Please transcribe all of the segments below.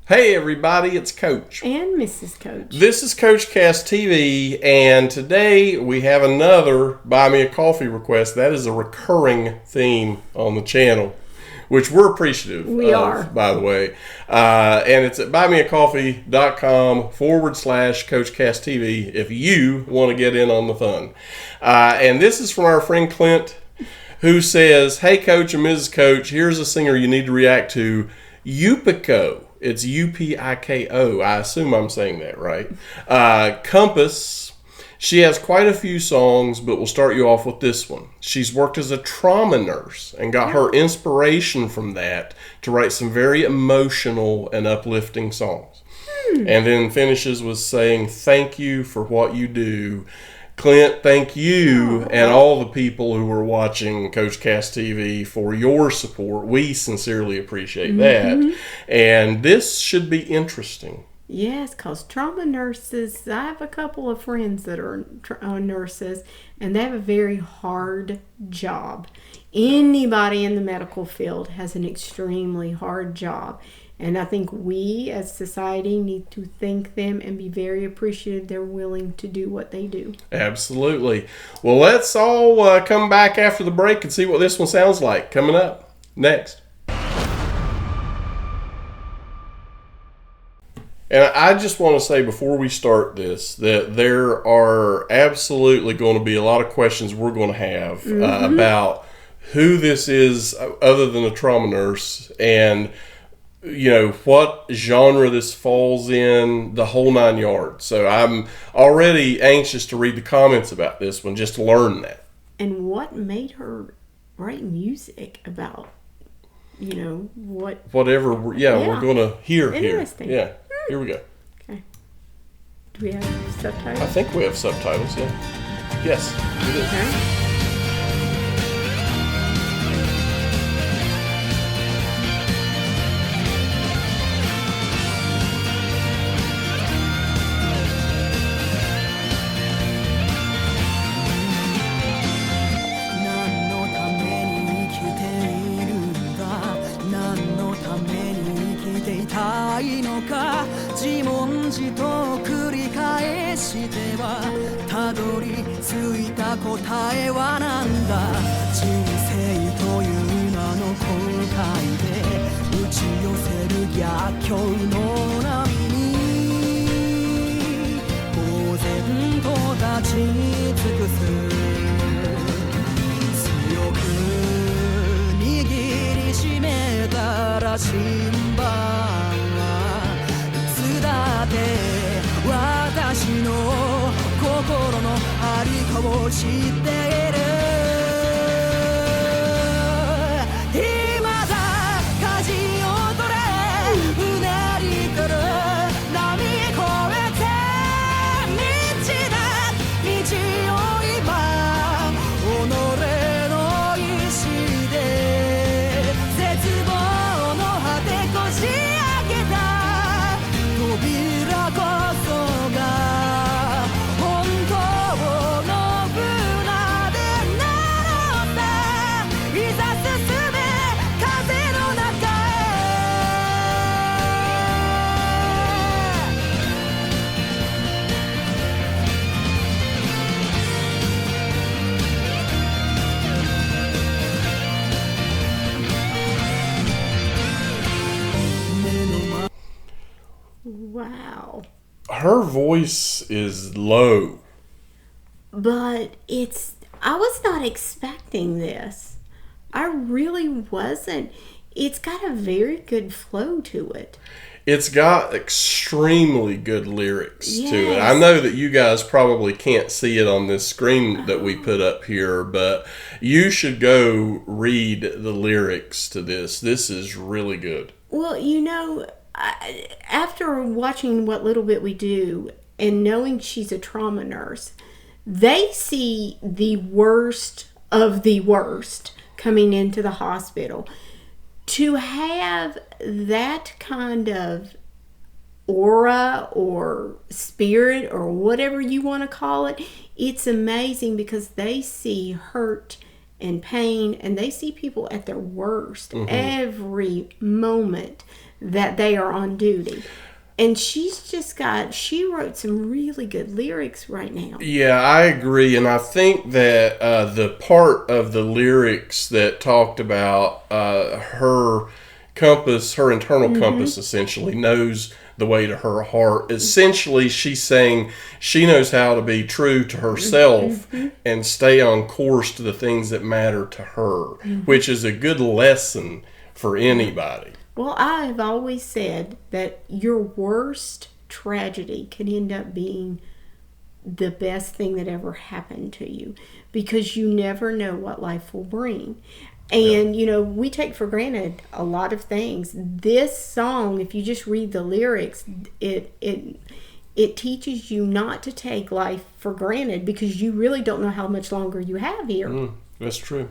Hey everybody, it's Coach. And Mrs. Coach. This is CoachCastTV, and today we have another Buy Me a Coffee request. That is a recurring theme on the channel, which we're appreciative of, by the way. And it's at buymeacoffee.com/CoachCastTV if you want to get in on the fun. And this is from our friend Clint, who says, "Hey Coach and Mrs. Coach, here's a singer you need to react to, UPIKO. It's UPIKO. I assume I'm saying that right. Compass. She has quite a few songs, but we'll start you off with this one. She's worked as a trauma nurse and got her inspiration from that to write some very emotional and uplifting songs. And then finishes with saying, thank you for what you do. Clint, thank you and all the people who are watching CoachCastTV for your support. We sincerely appreciate that. And this should be interesting. Yes, because trauma nurses, I have a couple of friends that are nurses, and they have a very hard job. Anybody in the medical field has an extremely hard job. And I think we as society need to thank them and be very appreciative they're willing to do what they do. Absolutely. Well, let's all come back after the break and see what this one sounds like. Coming up next. And I just want to say before we start this that there are absolutely going to be a lot of questions we're going to have about who this is other than a trauma nurse and what genre this falls in, the whole 9 yards. So I'm already anxious to read the comments about this one, just to learn that. And what made her write music about, what... Whatever, we're going to hear here. Interesting. Yeah, here we go. Okay. Do we have subtitles? I think we have subtitles, yeah. Yes, we do. Okay. Wow. Her voice is low. But I was not expecting this. I really wasn't. It's got a very good flow to it. It's got extremely good lyrics to it. I know that you guys probably can't see it on this screen that we put up here, but you should go read the lyrics to this. This is really good. Well, after watching what little bit we do and knowing she's a trauma nurse, they see the worst of the worst coming into the hospital. To have that kind of aura or spirit or whatever you want to call it, it's amazing because they see hurt and pain and they see people at their worst every moment that they are on duty. And she wrote some really good lyrics right now. Yeah, I agree. And I think that the part of the lyrics that talked about her compass, her internal compass, essentially knows the way to her heart. Essentially, she's saying she knows how to be true to herself and stay on course to the things that matter to her, which is a good lesson for anybody. Well, I've always said that your worst tragedy can end up being the best thing that ever happened to you, because you never know what life will bring. And, we take for granted a lot of things. This song, if you just read the lyrics, it teaches you not to take life for granted, because you really don't know how much longer you have here. That's true.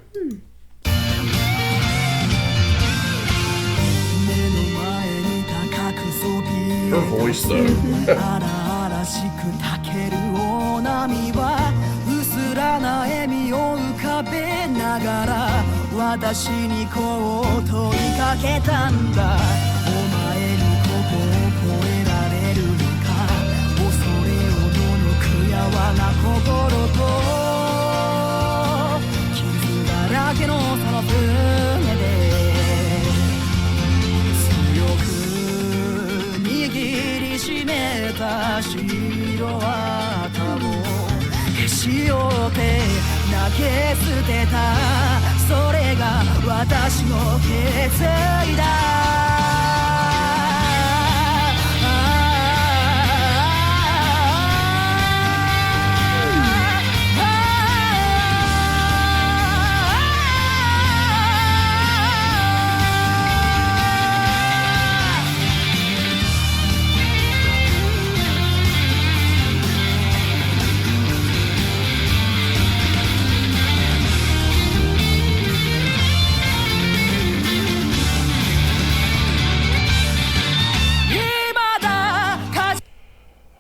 Her voice, though. 荒しくたける大波は薄らな笑みを浮かべながら私にこう問いかけたんだ。お前にここを越えられるのか。恐れをどのくやわな心と傷だらけのその船で握りしめた白旗をへし折って投げ捨てた。それが私の決意だ。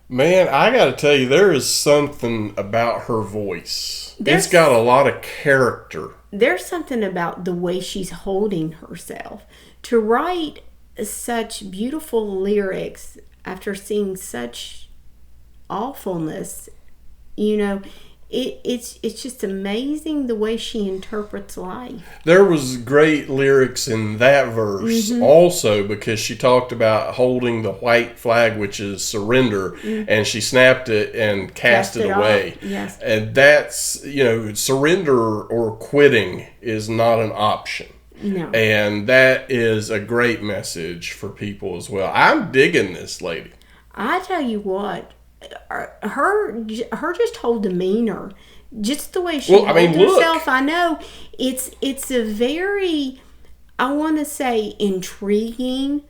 Man, I got to tell you, there is something about her voice. It's got a lot of character. There's something about the way she's holding herself. To write such beautiful lyrics after seeing such awfulness, it's just amazing the way she interprets life. There was great lyrics in that verse also, because she talked about holding the white flag, which is surrender, and she snapped it and cast it away. Yes. And that's, surrender or quitting is not an option. No. And that is a great message for people as well. I'm digging this lady. I tell you what, her just whole demeanor, just the way she holds herself. I know it's a very, I want to say, intriguing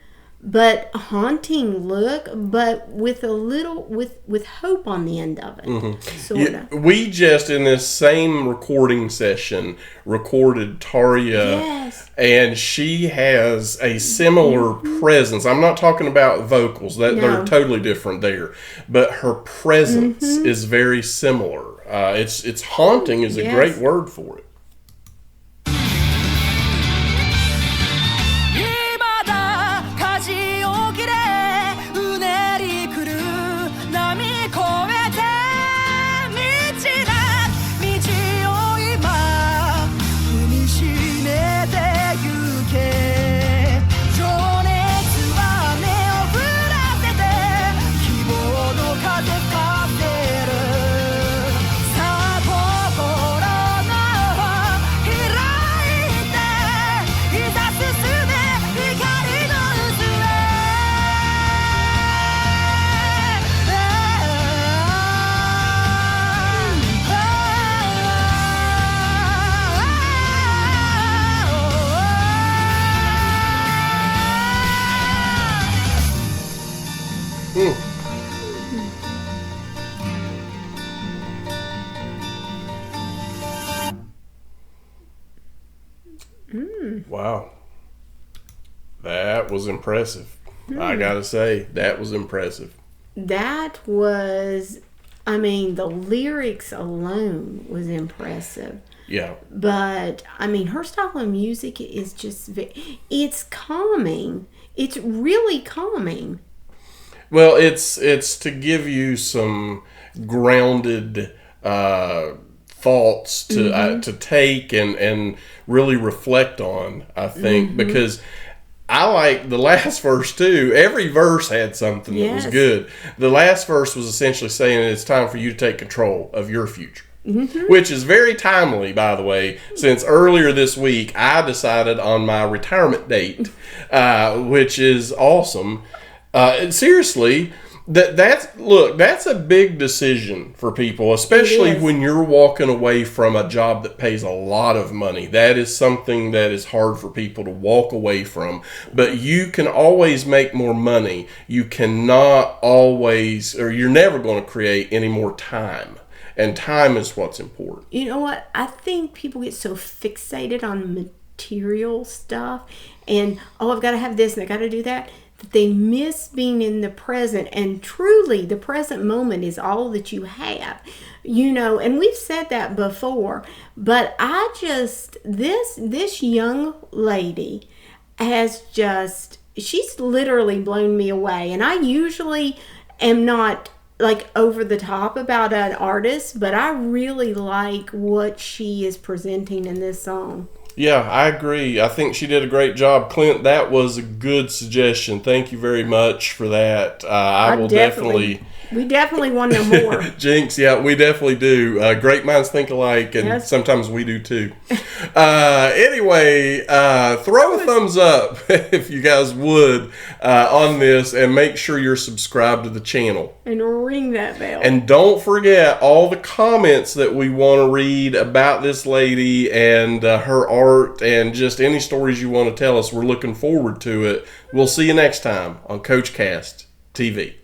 but haunting look, but with a little with hope on the end of it. Sort of. We just in this same recording session recorded Tarya. Yes. And she has a similar presence. I'm not talking about vocals; they're totally different there. But her presence is very similar. It's haunting is a great word for it. Wow. That was impressive. I gotta say, that was impressive. That was, the lyrics alone was impressive. Yeah. But, her style of music is just, it's calming. it's really calming. Well, it's to give you some grounded thoughts to take and really reflect on, I think, because I like the last verse too. Every verse had something that was good. The last verse was essentially saying it's time for you to take control of your future. Which is very timely, by the way, since earlier this week I decided on my retirement date, which is awesome. Seriously, that's a big decision for people, especially when you're walking away from a job that pays a lot of money. That is something that is hard for people to walk away from. But you can always make more money. You cannot always, or you're never going to create any more time. And time is what's important. You know what? I think people get so fixated on material stuff and, I've got to have this and I got to do that they miss being in the present. And truly, the present moment is all that you have. And we've said that before. But this young lady she's literally blown me away. And I usually am not like over the top about an artist, but I really like what she is presenting in this song. Yeah, I agree. I think she did a great job. Clint, that was a good suggestion. Thank you very much for that. I will definitely... We definitely want to know more. Jinx, yeah, we definitely do. Great minds think alike, and sometimes we do too. Anyway, throw a thumbs up if you guys would on this, and make sure you're subscribed to the channel. And ring that bell. And don't forget all the comments that we want to read about this lady and her art, and just any stories you want to tell us. We're looking forward to it. We'll see you next time on CoachCastTV.